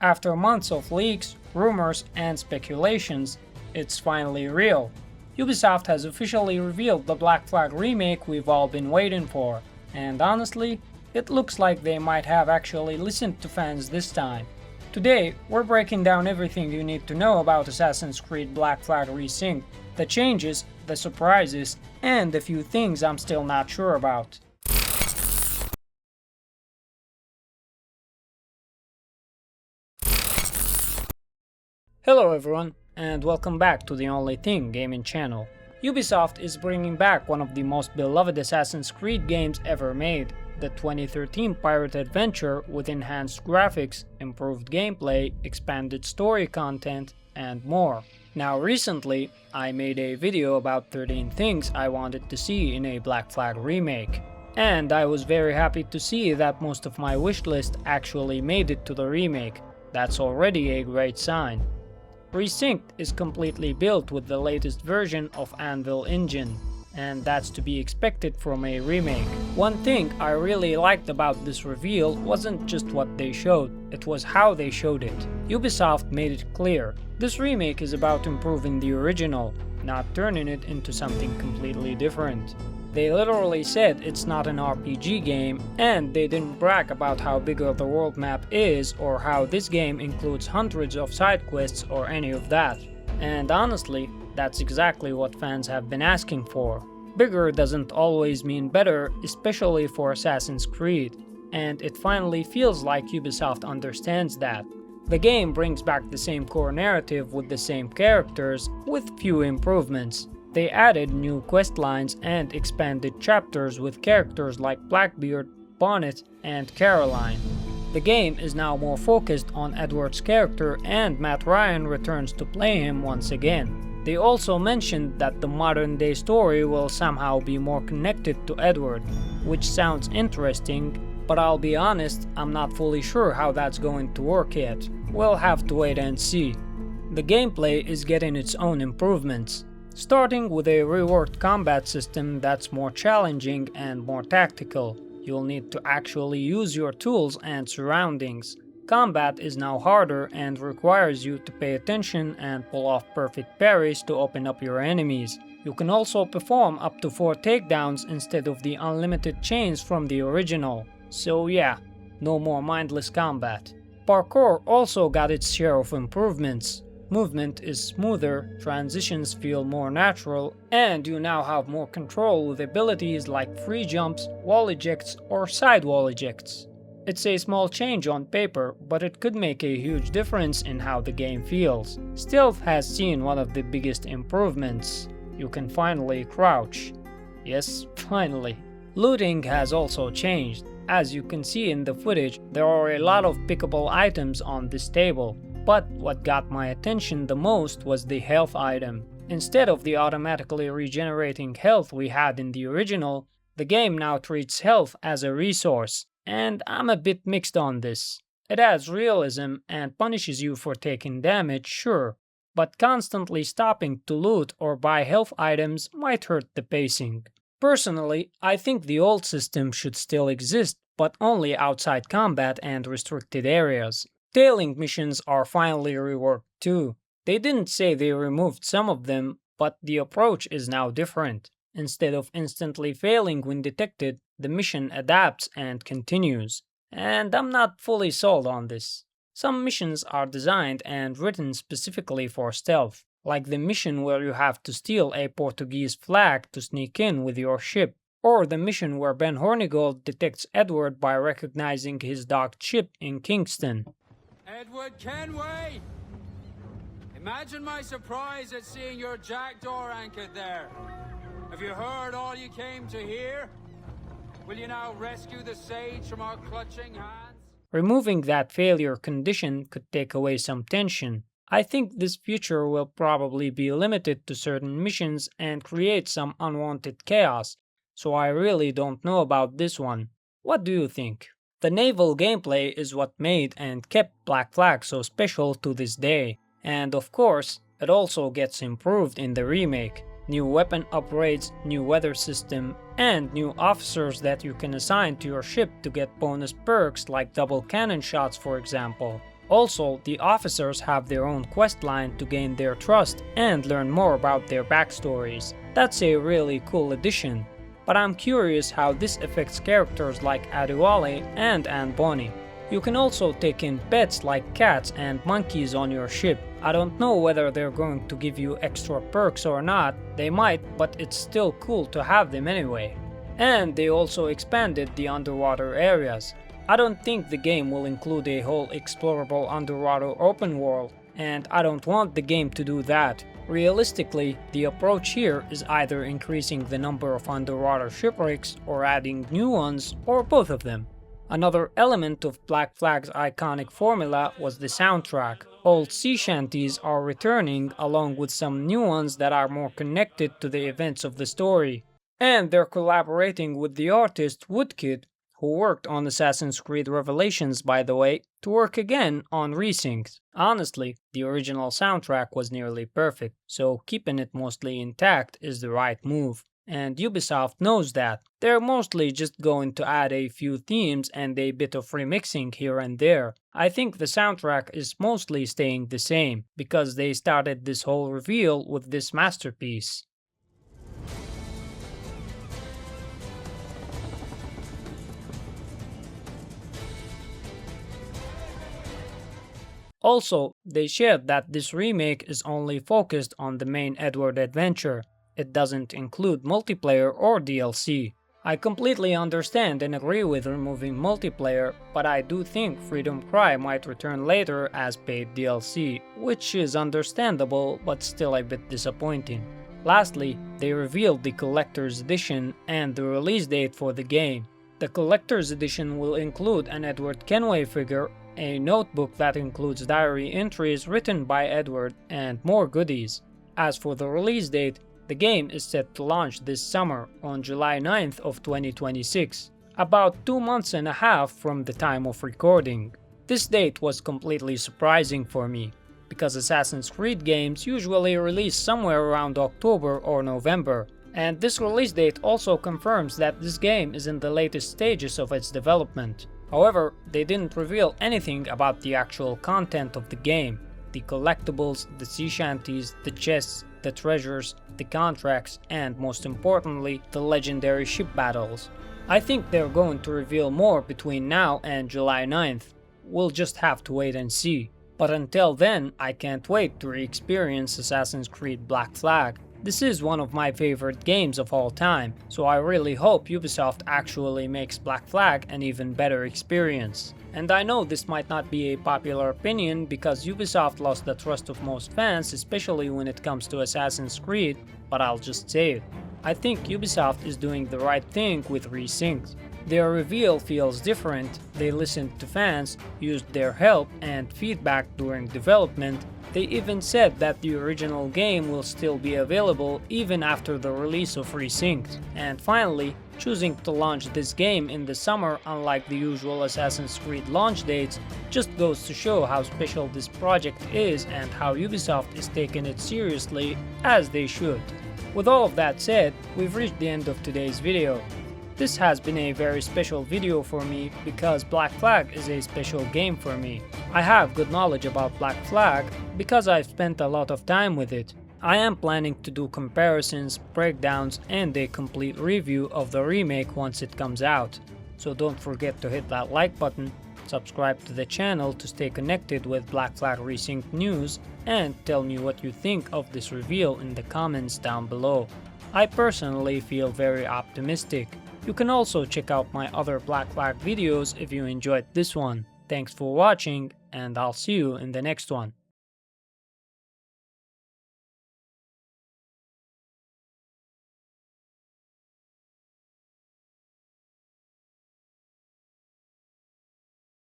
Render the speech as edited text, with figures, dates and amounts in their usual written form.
After months of leaks, rumors, and speculations, it's finally real. Ubisoft has officially revealed the Black Flag remake we've all been waiting for, and honestly, it looks like they might have actually listened to fans this time. Today, we're breaking down everything you need to know about Assassin's Creed Black Flag Resynched, the changes, the surprises, and a few things I'm still not sure about. Hello everyone, and welcome back to the Only Thing Gaming channel. Ubisoft is bringing back one of the most beloved Assassin's Creed games ever made, the 2013 pirate adventure with enhanced graphics, improved gameplay, expanded story content, and more. Now recently, I made a video about 13 things I wanted to see in a Black Flag remake. And I was very happy to see that most of my wishlist actually made it to the remake. That's already a great sign. Resynched is completely built with the latest version of Anvil engine, and that's to be expected from a remake. One thing I really liked about this reveal wasn't just what they showed, it was how they showed it. Ubisoft made it clear, this remake is about improving the original, not turning it into something completely different. They literally said it's not an RPG game, and they didn't brag about how big of the world map is or how this game includes hundreds of side quests or any of that. And honestly, that's exactly what fans have been asking for. Bigger doesn't always mean better, especially for Assassin's Creed, and it finally feels like Ubisoft understands that. The game brings back the same core narrative with the same characters, with few improvements. They added new quest lines and expanded chapters with characters like Blackbeard, Bonnet, and Caroline. The game is now more focused on Edward's character, and Matt Ryan returns to play him once again. They also mentioned that the modern day story will somehow be more connected to Edward, which sounds interesting, but I'll be honest, I'm not fully sure how that's going to work yet. We'll have to wait and see. The gameplay is getting its own improvements, starting with a reworked combat system that's more challenging and more tactical. You'll need to actually use your tools and surroundings. Combat is now harder and requires you to pay attention and pull off perfect parries to open up your enemies. You can also perform up to 4 takedowns instead of the unlimited chains from the original. So yeah, no more mindless combat. Parkour also got its share of improvements. Movement is smoother, transitions feel more natural, and you now have more control with abilities like free jumps, wall ejects, or side wall ejects. It's a small change on paper, but it could make a huge difference in how the game feels. Stealth has seen one of the biggest improvements. You can finally crouch. Yes, finally. Looting has also changed. As you can see in the footage, there are a lot of pickable items on this table. But what got my attention the most was the health item. Instead of the automatically regenerating health we had in the original, the game now treats health as a resource, and I'm a bit mixed on this. It adds realism and punishes you for taking damage, sure, but constantly stopping to loot or buy health items might hurt the pacing. Personally, I think the old system should still exist, but only outside combat and restricted areas. Tailing missions are finally reworked too. They didn't say they removed some of them, but the approach is now different. Instead of instantly failing when detected, the mission adapts and continues. And I'm not fully sold on this. Some missions are designed and written specifically for stealth, like the mission where you have to steal a Portuguese flag to sneak in with your ship, or the mission where Ben Hornigold detects Edward by recognizing his docked ship in Kingston. Edward Kenway! Imagine my surprise at seeing your jackdaw anchored there. Have you heard all you came to hear? Will you now rescue the sage from our clutching hands? Removing that failure condition could take away some tension. I think this feature will probably be limited to certain missions and create some unwanted chaos, so I really don't know about this one. What do you think? The Naval gameplay is what made and kept Black Flag so special to this day, and of course, it also gets improved in the remake. New weapon upgrades, new weather system, and new officers that you can assign to your ship to get bonus perks like double cannon shots for example. Also, the officers have their own quest line to gain their trust and learn more about their backstories. That's a really cool addition. But I'm curious how this affects characters like Adewale and Anne Bonny. You can also take in pets like cats and monkeys on your ship. I don't know whether they're going to give you extra perks or not, they might, but it's still cool to have them anyway. And they also expanded the underwater areas. I don't think the game will include a whole explorable underwater open world, and I don't want the game to do that. Realistically, the approach here is either increasing the number of underwater shipwrecks or adding new ones, or both of them. Another element of Black Flag's iconic formula was the soundtrack. Old sea shanties are returning along with some new ones that are more connected to the events of the story. And they're collaborating with the artist Woodkid, who worked on Assassin's Creed Revelations by the way, to work again on Resynched. Honestly, the original soundtrack was nearly perfect, so keeping it mostly intact is the right move. And Ubisoft knows that. They're mostly just going to add a few themes and a bit of remixing here and there. I think the soundtrack is mostly staying the same, because they started this whole reveal with this masterpiece. Also, they shared that this remake is only focused on the main Edward adventure. It doesn't include multiplayer or DLC. I completely understand and agree with removing multiplayer, but I do think Freedom Cry might return later as paid DLC, which is understandable but still a bit disappointing. Lastly, they revealed the Collector's Edition and the release date for the game. The Collector's Edition will include an Edward Kenway figure, a notebook that includes diary entries written by Edward, and more goodies. As for the release date, the game is set to launch this summer on July 9th of 2026, about 2 months and a half from the time of recording. This date was completely surprising for me, because Assassin's Creed games usually release somewhere around October or November, and this release date also confirms that this game is in the latest stages of its development. However, they didn't reveal anything about the actual content of the game, the collectibles, the sea shanties, the chests, the treasures, the contracts, and most importantly, the legendary ship battles. I think they're going to reveal more between now and July 9th. We'll just have to wait and see. But until then, I can't wait to re-experience Assassin's Creed Black Flag. This is one of my favorite games of all time, so I really hope Ubisoft actually makes Black Flag an even better experience. And I know this might not be a popular opinion because Ubisoft lost the trust of most fans, especially when it comes to Assassin's Creed, but I'll just say it. I think Ubisoft is doing the right thing with Resynched. Their reveal feels different, they listened to fans, used their help and feedback during development. They even said that the original game will still be available even after the release of Resynched. And finally, choosing to launch this game in the summer unlike the usual Assassin's Creed launch dates just goes to show how special this project is and how Ubisoft is taking it seriously, as they should. With all of that said, we've reached the end of today's video. This has been a very special video for me because Black Flag is a special game for me. I have good knowledge about Black Flag because I've spent a lot of time with it. I am planning to do comparisons, breakdowns, and a complete review of the remake once it comes out. So don't forget to hit that like button, subscribe to the channel to stay connected with Black Flag Resynced news, and tell me what you think of this reveal in the comments down below. I personally feel very optimistic. You can also check out my other Black Flag videos if you enjoyed this one. Thanks for watching, and I'll see you in the next one.